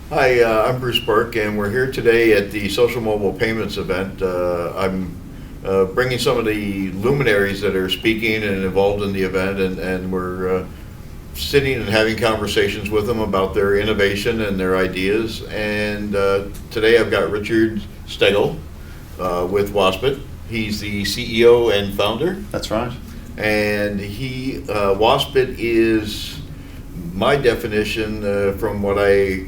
Hi, I'm Bruce Burke, and we're here today at the Social Mobile Payments event. I'm bringing some of the luminaries that are speaking and involved in the event, and we're sitting and having conversations with them about their innovation and their ideas. And today I've got Richard Steggall with Waspit. He's the CEO and founder. That's right. And Waspit is my definition from what I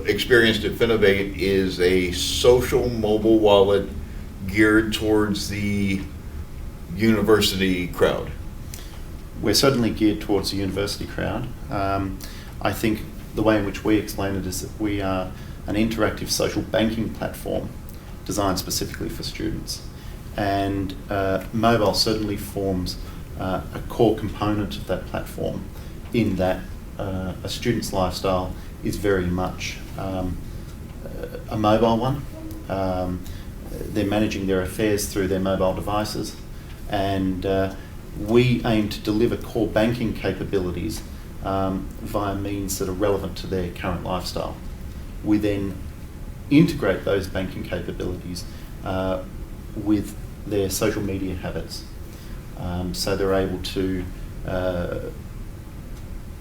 experienced at Finovate is a social mobile wallet geared towards the university crowd. We're certainly geared towards the university crowd. I think the way in which we explain it is that we are an interactive social banking platform designed specifically for students. And mobile certainly forms a core component of that platform, in that a student's lifestyle is very much a mobile one. They're managing their affairs through their mobile devices, and we aim to deliver core banking capabilities via means that are relevant to their current lifestyle. We then integrate those banking capabilities with their social media habits, so they're able to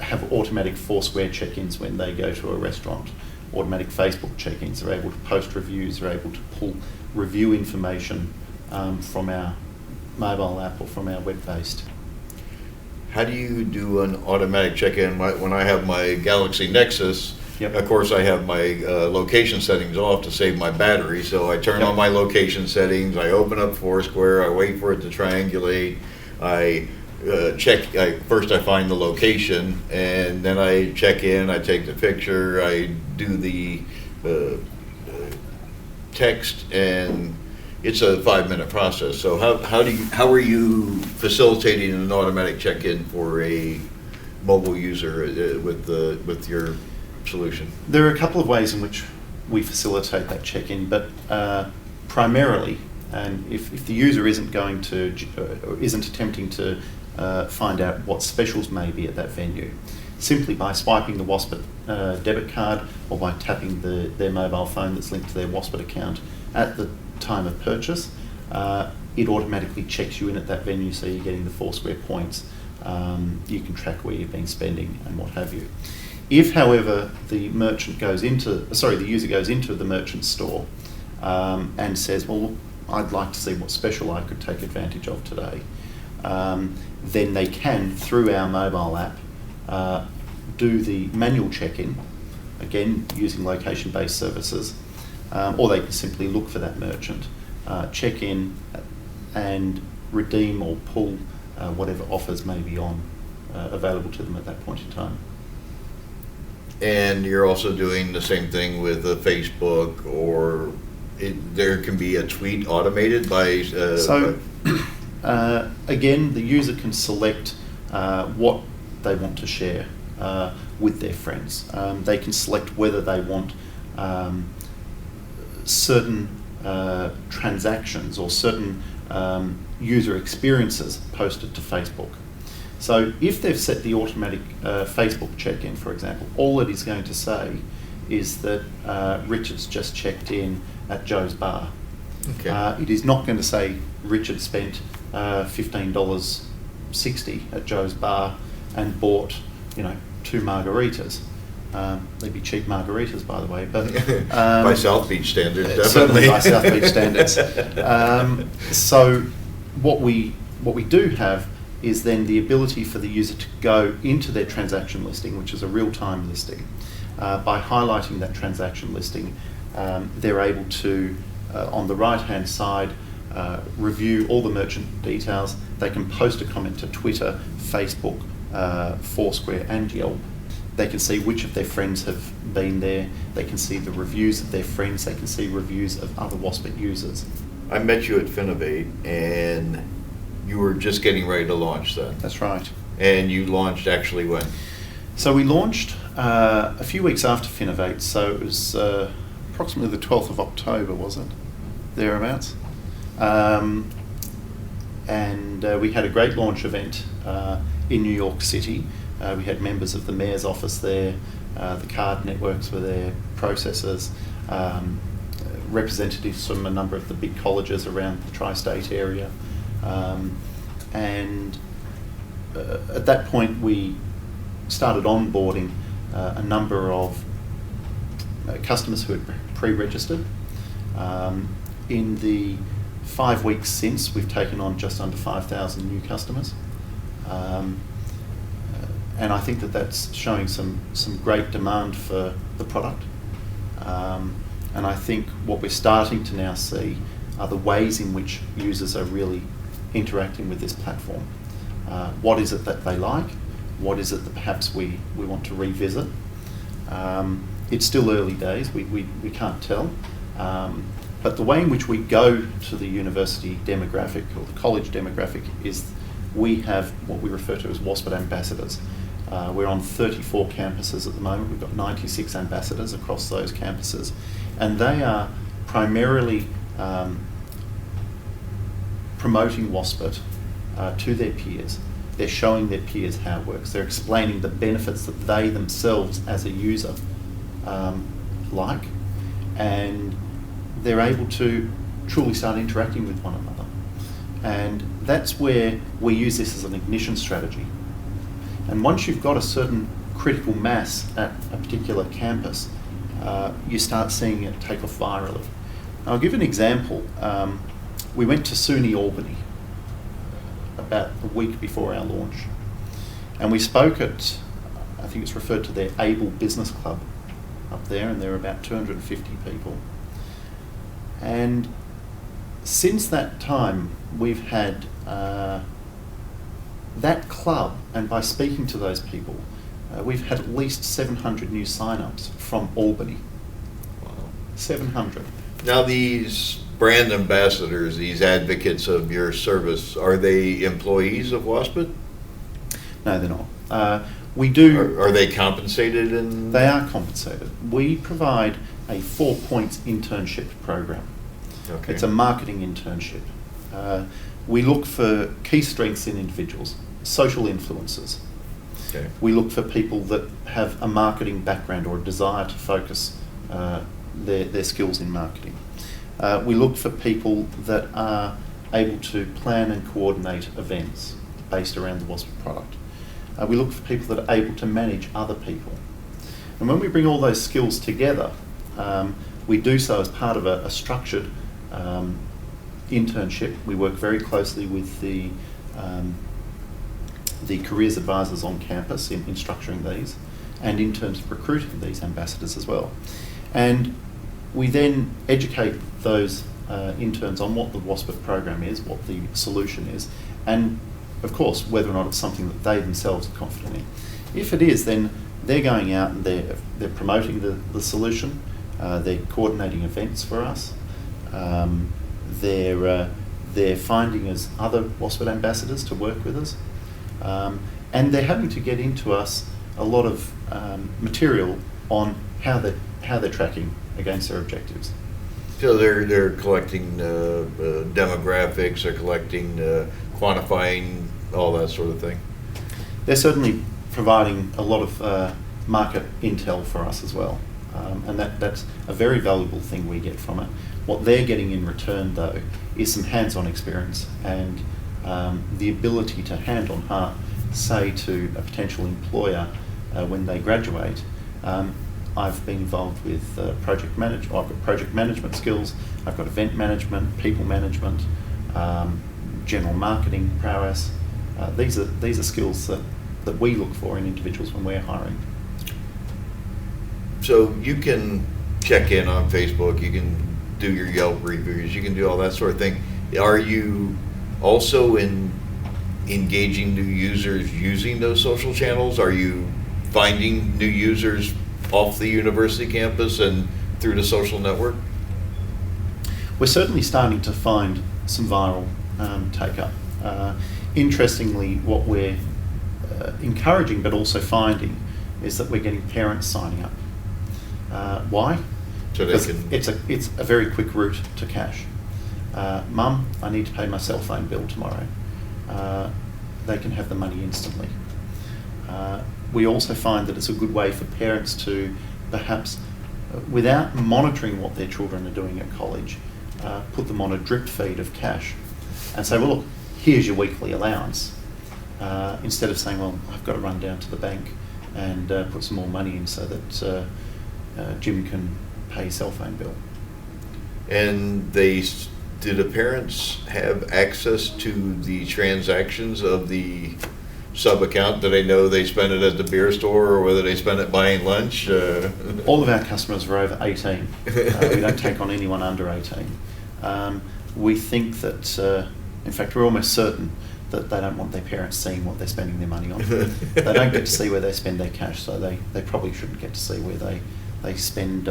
have automatic Foursquare check-ins when they go to a restaurant, automatic Facebook check-ins. They're able to post reviews, they're able to pull review information from our mobile app or from our web-based. How do you do an automatic check-in? When I have my Galaxy Nexus, Yep. of course I have my location settings off to save my battery, so I turn on my location settings, I open up Foursquare, I wait for it to triangulate, I first I find the location, and then I check in, I take the picture, I do the text, and it's a 5-minute process. So how are you facilitating an automatic check-in for a mobile user with your solution? There are a couple of ways in which we facilitate that check-in, but primarily, and if the user isn't going to or isn't attempting to find out what specials may be at that venue, simply by swiping the Waspet debit card or by tapping their mobile phone that's linked to their Waspet account at the time of purchase, it automatically checks you in at that venue, so you're getting the Foursquare points. You can track where you've been spending and what have you. If, however, the user goes into the merchant store and says, well, I'd like to see what special I could take advantage of today, then they can, through our mobile app, do the manual check-in, again using location-based services, or they can simply look for that merchant, check in and redeem or pull whatever offers may be available to them at that point in time. And you're also doing the same thing with Facebook, or there can be a tweet automated by... Again, the user can select what they want to share with their friends. They can select whether they want certain transactions or certain user experiences posted to Facebook. So if they've set the automatic Facebook check-in, for example, all it is going to say is that Richard's just checked in at Joe's Bar. Okay. It is not going to say Richard spent $15.60 at Joe's Bar and bought, 2 margaritas. They'd be cheap margaritas, by the way, but by South Beach standards, definitely. Certainly by South Beach standards. So what we do have is then the ability for the user to go into their transaction listing, which is a real-time listing. By highlighting that transaction listing, they're able to, on the right-hand side, review all the merchant details. They can post a comment to Twitter, Facebook, Foursquare and Yelp. They can see which of their friends have been there. They can see the reviews of their friends. They can see reviews of other Waspet users. I met you at Finovate, and you were just getting ready to launch then. That's right. And you launched actually when? So we launched a few weeks after Finovate, so it was approximately the 12th of October, was it? Thereabouts. And we had a great launch event in New York City. We had members of the Mayor's office there, the card networks were there, processors, representatives from a number of the big colleges around the tri-state area. And at that point we started onboarding a number of customers who had pre-registered. In the 5 weeks since, we've taken on just under 5,000 new customers. And I think that that's showing some great demand for the product. And I think what we're starting to now see are the ways in which users are really interacting with this platform. What is it that they like? What is it that perhaps we want to revisit? It's still early days, we can't tell. But the way in which we go to the university demographic or the college demographic is we have what we refer to as Waspet ambassadors. We're on 34 campuses at the moment. We've got 96 ambassadors across those campuses. And they are primarily promoting Waspet to their peers. They're showing their peers how it works. They're explaining the benefits that they themselves as a user like. And they're able to truly start interacting with one another. And that's where we use this as an ignition strategy. And once you've got a certain critical mass at a particular campus, you start seeing it take off virally. I'll give an example. We went to SUNY Albany about a week before our launch. And we spoke at, I think it's referred to their Able Business Club up there, and there were about 250 people. And since that time, we've had that club, and by speaking to those people, we've had at least 700 new sign-ups from Albany. Wow. 700. Now these brand ambassadors, these advocates of your service, are they employees of Waspit? No, they're not. We do. Are they compensated in? They are compensated. We provide a 4-point internship program. Okay. It's a marketing internship. We look for key strengths in individuals, social influencers. Okay. We look for people that have a marketing background or a desire to focus their skills in marketing. We look for people that are able to plan and coordinate events based around the Waspit product. We look for people that are able to manage other people. And when we bring all those skills together, we do so as part of a structured internship. We work very closely with the careers advisors on campus in structuring these, and in terms of recruiting these ambassadors as well. And we then educate those interns on what the Waspit program is, what the solution is, and of course whether or not it's something that they themselves are confident in. If it is, then they're going out and they're promoting the solution, they're coordinating events for us, they're finding us other Waspit ambassadors to work with us, and they're having to get into us a lot of material on how they're tracking against their objectives. So they're collecting demographics, they're collecting, quantifying, all that sort of thing. They're certainly providing a lot of market intel for us as well, and that's a very valuable thing we get from it. What they're getting in return, though, is some hands-on experience and the ability to hand on heart say to a potential employer when they graduate, I've been involved with project management. I've got project management skills. I've got event management, people management, general marketing prowess. These are skills that we look for in individuals when we're hiring. So you can check in on Facebook, you can do your Yelp reviews, you can do all that sort of thing. Are you also engaging new users using those social channels? Are you finding new users off the university campus and through the social network? We're certainly starting to find some viral take-up. Interestingly, what we're encouraging but also finding is that we're getting parents signing up. Why? So they Because can. it's a very quick route to cash. Mum, I need to pay my cell phone bill tomorrow. They can have the money instantly. We also find that it's a good way for parents to perhaps without monitoring what their children are doing at college, put them on a drip feed of cash and say, well, look, here's your weekly allowance. Instead of saying, well, I've got to run down to the bank and put some more money in so that Jim can pay his cell phone bill. And do the parents have access to the transactions of the sub-account? Do they know they spend it at the beer store or whether they spend it buying lunch? All of our customers are over 18. We don't take on anyone under 18. We think that, in fact, we're almost certain that they don't want their parents seeing what they're spending their money on. They don't get to see where they spend their cash, so they probably shouldn't get to see where they spend,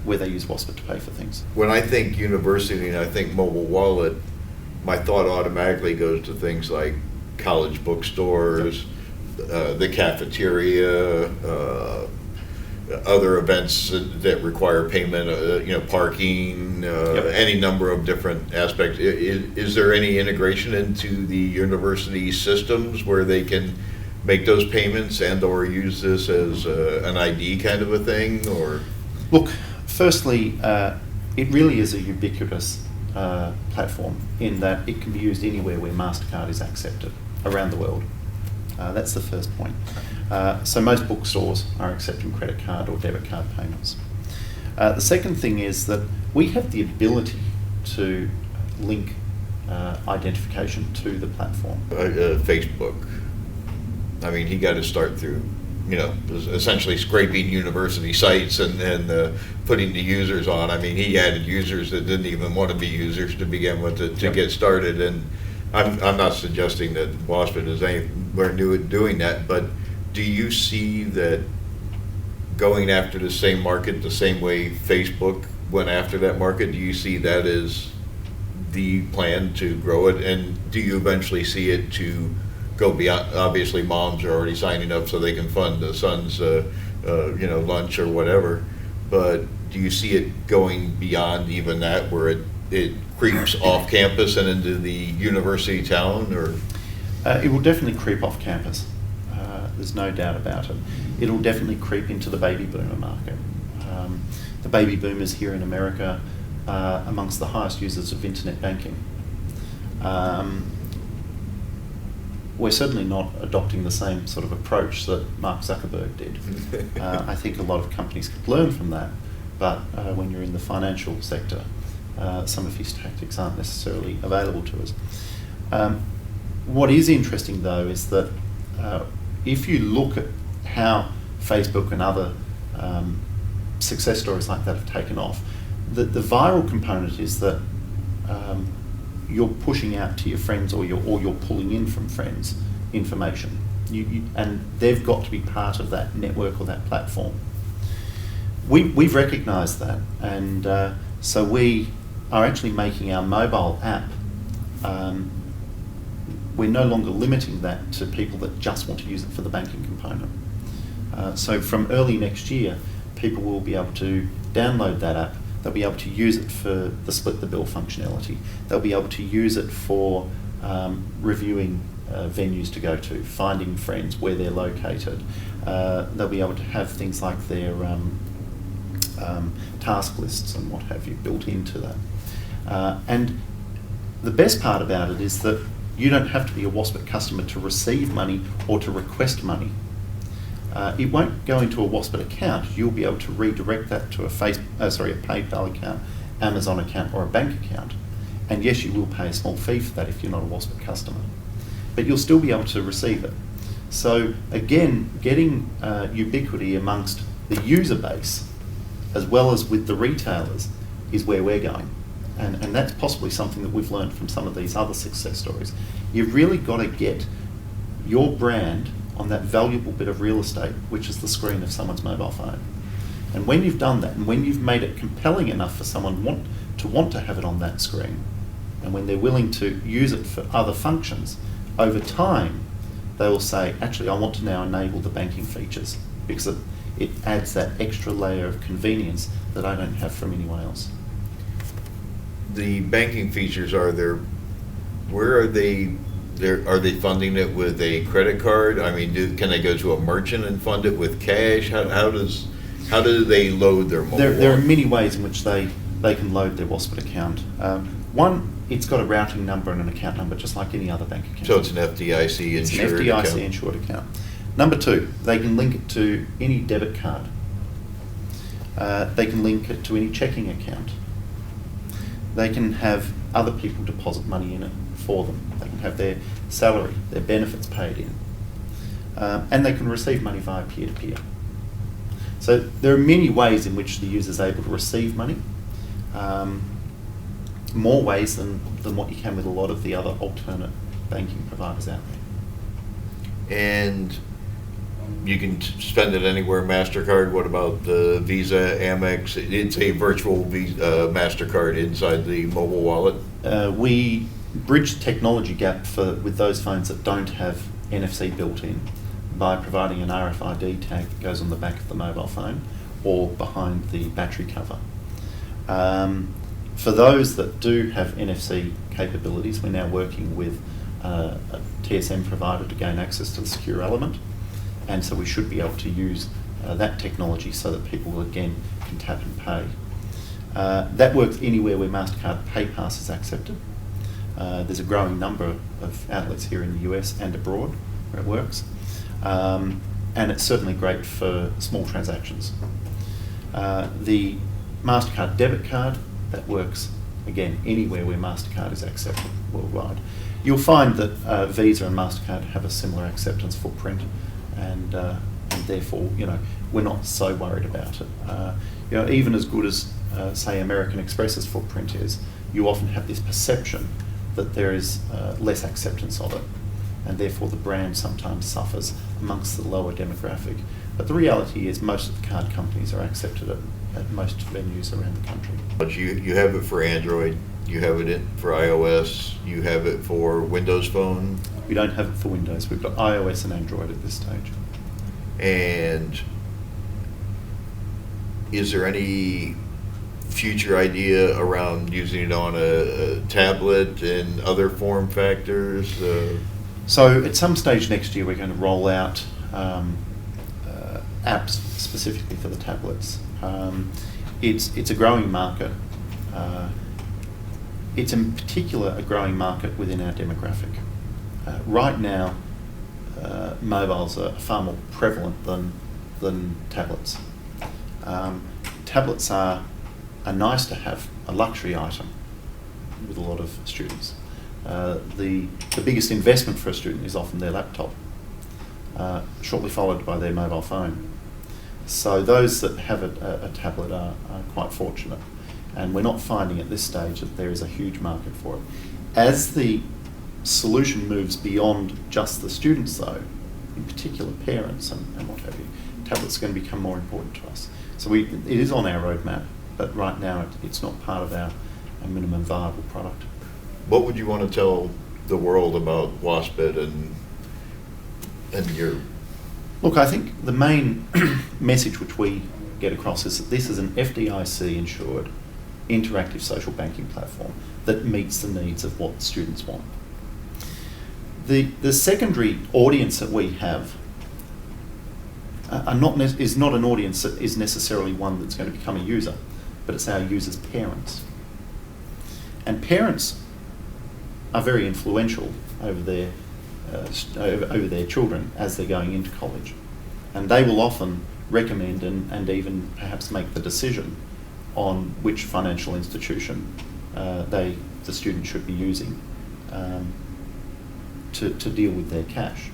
where they use Waspit to pay for things. When I think university and I think mobile wallet, my thought automatically goes to things like college bookstores, the cafeteria, other events that require payment, parking, any number of different aspects. Is there any integration into the university systems where they can make those payments and or use this as an ID kind of a thing? Or look, firstly, it really is a ubiquitous platform in that it can be used anywhere where MasterCard is accepted around the world. That's the first point. So most bookstores are accepting credit card or debit card payments. The second thing is that we have the ability to link identification to the platform. Facebook. I mean, he got to start through, essentially scraping university sites and putting the users on. I mean, he added users that didn't even want to be users to begin with to get started. And I'm not suggesting that Waspit is anywhere new at doing that, but do you see that going after the same market the same way Facebook went after that market? Do you see that as the plan to grow it? And do you eventually see it to go beyond? Obviously, moms are already signing up so they can fund the son's, lunch or whatever. But do you see it going beyond even that, where it creeps off campus and into the university town? Or it will definitely creep off campus. There's no doubt about it. It'll definitely creep into the baby boomer market. The baby boomers here in America are amongst the highest users of internet banking. We're certainly not adopting the same sort of approach that Mark Zuckerberg did. I think a lot of companies could learn from that, but when you're in the financial sector, some of his tactics aren't necessarily available to us. What is interesting, though, is that if you look at how Facebook and other success stories like that have taken off, the viral component is that you're pushing out to your friends or you're pulling in from friends information. And they've got to be part of that network or that platform. We've recognised that, and so we are actually making our mobile app, we're no longer limiting that to people that just want to use it for the banking component. So from early next year, people will be able to download that app. They'll be able to use it for the split the bill functionality. They'll be able to use it for reviewing venues to go to, finding friends, where they're located. They'll be able to have things like their task lists and what have you built into that. And the best part about it is that you don't have to be a Waspit customer to receive money or to request money. It won't go into a Waspit account. You'll be able to redirect that to a PayPal account, Amazon account, or a bank account. And yes, you will pay a small fee for that if you're not a Waspit customer, but you'll still be able to receive it. So again, getting ubiquity amongst the user base, as well as with the retailers, is where we're going. And that's possibly something that we've learned from some of these other success stories. You've really got to get your brand on that valuable bit of real estate, which is the screen of someone's mobile phone. And when you've done that, and when you've made it compelling enough for someone want to have it on that screen, and when they're willing to use it for other functions, over time, they will say, actually, I want to now enable the banking features, because it adds that extra layer of convenience that I don't have from anyone else. The banking features, where are they? Are they funding it with a credit card? I mean, can they go to a merchant and fund it with cash? How does How do they load their mobile There are wallet? many ways in which they can load their Waspit account. One, it's got a routing number and an account number, just like any other bank account. So it's an FDIC It's an insured FDIC account? insured account. Number two, they can link it to any debit card. They can link it to any checking account. They can have other people deposit money in it for them. They can have their salary, their benefits paid in. And they can receive money via peer-to-peer. So there are many ways in which the user is able to receive money. More ways than what you can with a lot of the other alternate banking providers out there. And you can spend it anywhere, MasterCard. What about the Visa, Amex? It's a virtual Visa, MasterCard inside the mobile wallet. We bridge the technology gap with those phones that don't have NFC built in by providing an RFID tag that goes on the back of the mobile phone or behind the battery cover. For those that do have NFC capabilities, we're now working with a TSM provider to gain access to the secure element, and so we should be able to use that technology so that people again can tap and pay. That works anywhere where MasterCard PayPass is accepted. There's a growing number of outlets here in the US and abroad where it works, and it's certainly great for small transactions. The MasterCard debit card, that works again anywhere where MasterCard is accepted worldwide. You'll find that Visa and MasterCard have a similar acceptance footprint, and therefore, we're not so worried about it. Even as good as say American Express's footprint is, you often have this perception that there is less acceptance of it, and therefore the brand sometimes suffers amongst the lower demographic. But the reality is most of the card companies are accepted at most venues around the country. But you have it for Android, you have it for iOS, you have it for Windows Phone. We don't have it for Windows. We've got iOS and Android at this stage. And is there any future idea around using it on a tablet and other form factors? So at some stage next year, we're going to roll out apps specifically for the tablets. It's a growing market. It's in particular a growing market within our demographic. Right now, mobiles are far more prevalent than tablets. Tablets are nice to have, a luxury item with a lot of students. The biggest investment for a student is often their laptop, shortly followed by their mobile phone. So those that have a tablet are quite fortunate, and we're not finding at this stage that there is a huge market for it. As the solution moves beyond just the students though, in particular parents and what have you, tablets are going to become more important to us. So it is on our roadmap, but right now it's not part of our minimum viable product. What would you want to tell the world about Waspet and your... Look, I think the main message which we get across is that this is an FDIC-insured interactive social banking platform that meets the needs of what students want. The secondary audience that we have is not an audience that is necessarily one that's going to become a user, but it's our users' parents. And parents are very influential over their children as they're going into college, and they will often recommend and even perhaps make the decision on which financial institution the student should be using to deal with their cash.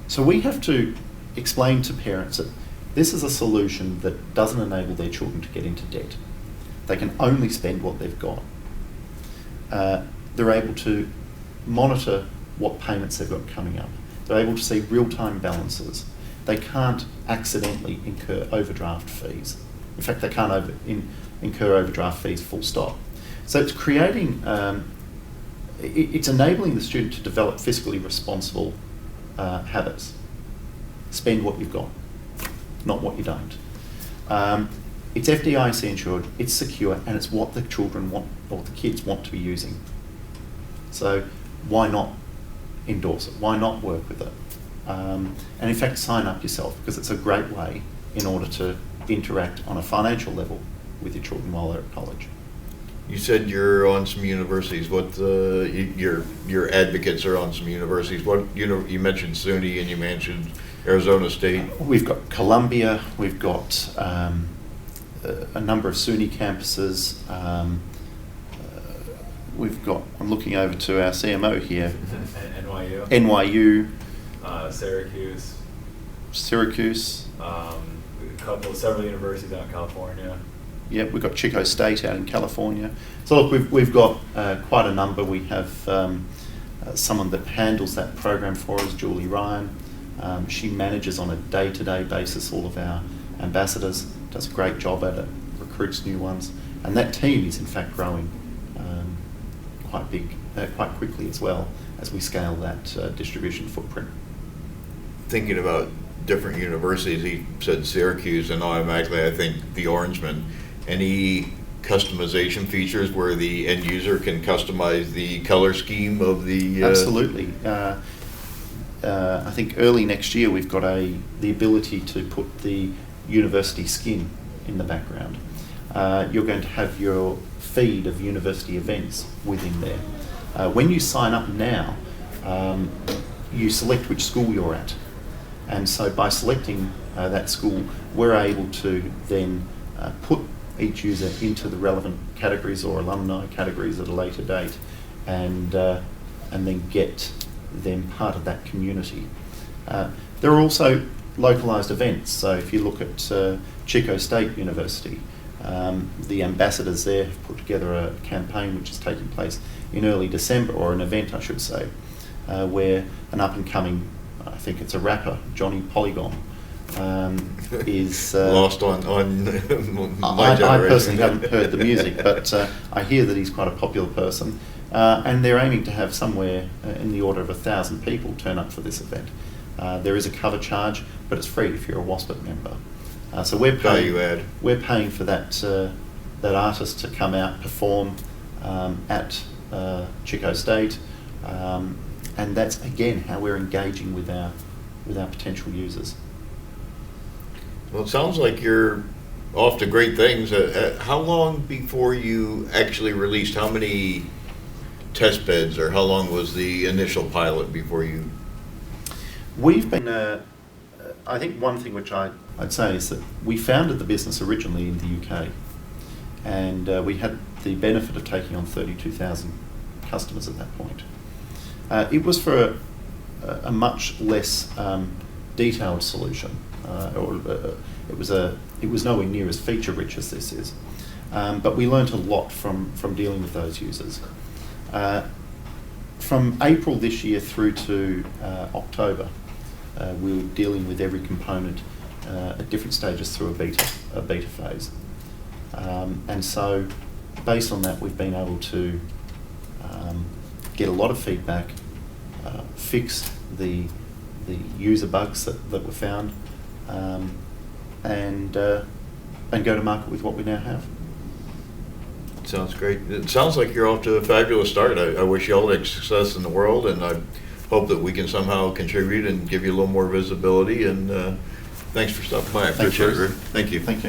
So we have to explain to parents that this is a solution that doesn't enable their children to get into debt. They can only spend what they've got. They're able to monitor what payments they've got coming up. They're able to see real-time balances. They can't accidentally incur overdraft fees. In fact, they can't incur overdraft fees full stop. So it's creating, it's enabling the student to develop fiscally responsible habits. Spend what you've got, not what you don't. It's FDIC insured, it's secure, and it's what the children want, or the kids want to be using. So why not endorse it? Why not work with it? and in fact sign up yourself, because it's a great way in order to interact on a financial level with your children while they're at college. You said you're on some universities. What your advocates are on some universities? What you mentioned SUNY and you mentioned Arizona State. We've got Columbia. We've got a number of SUNY campuses. We've got. I'm looking over to our CMO here. NYU. Syracuse. Several universities out in California. Yep, we've got Chico State out in California. So look, we've got quite a number. We have someone that handles that program for us, Julie Ryan. She manages on a day-to-day basis all of our ambassadors, does a great job at it, recruits new ones, and that team is in fact growing quite big, quite quickly as well as we scale that distribution footprint. Thinking about different universities, he said Syracuse, and automatically I think the Orangeman. Any customization features where the end user can customize the color scheme of the... Absolutely. I think early next year we've got the ability to put the university skin in the background. You're going to have your feed of university events within there. When you sign up now, you select which school you're at. And so by selecting that school, we're able to then put each user into the relevant categories or alumni categories at a later date, and then get them part of that community. There are also localised events. So if you look at Chico State University, the ambassadors there have put together a campaign which is taking place in early December, or an event I should say, where an up-and-coming, I think it's a rapper, Johnny Polygon, is... Lost on my generation. I personally haven't heard the music, but I hear that he's quite a popular person, and they're aiming to have somewhere in the order of 1,000 people turn up for this event. There is a cover charge, but it's free if you're a Waspit member. So we're paying for that artist to come out, perform at Chico State, and that's again how we're engaging with our potential users. Well, it sounds like you're off to great things. How long before you actually released? How many test beds, or how long was the initial pilot before you? We've been, I think one thing which I'd say is that we founded the business originally in the UK, and we had the benefit of taking on 32,000 customers at that point. It was for a much less detailed solution. It was nowhere near as feature rich as this is, but we learnt a lot from dealing with those users. From April this year through to October, we were dealing with every component at different stages through a beta phase, and so based on that we've been able to get a lot of feedback, fix the user bugs that were found, and go to market with what we now have. Sounds great. It sounds like you're off to a fabulous start. I wish you all the success in the world, and I hope that we can somehow contribute and give you a little more visibility. And thanks for stopping by. I appreciate it. Thank you. Thank you.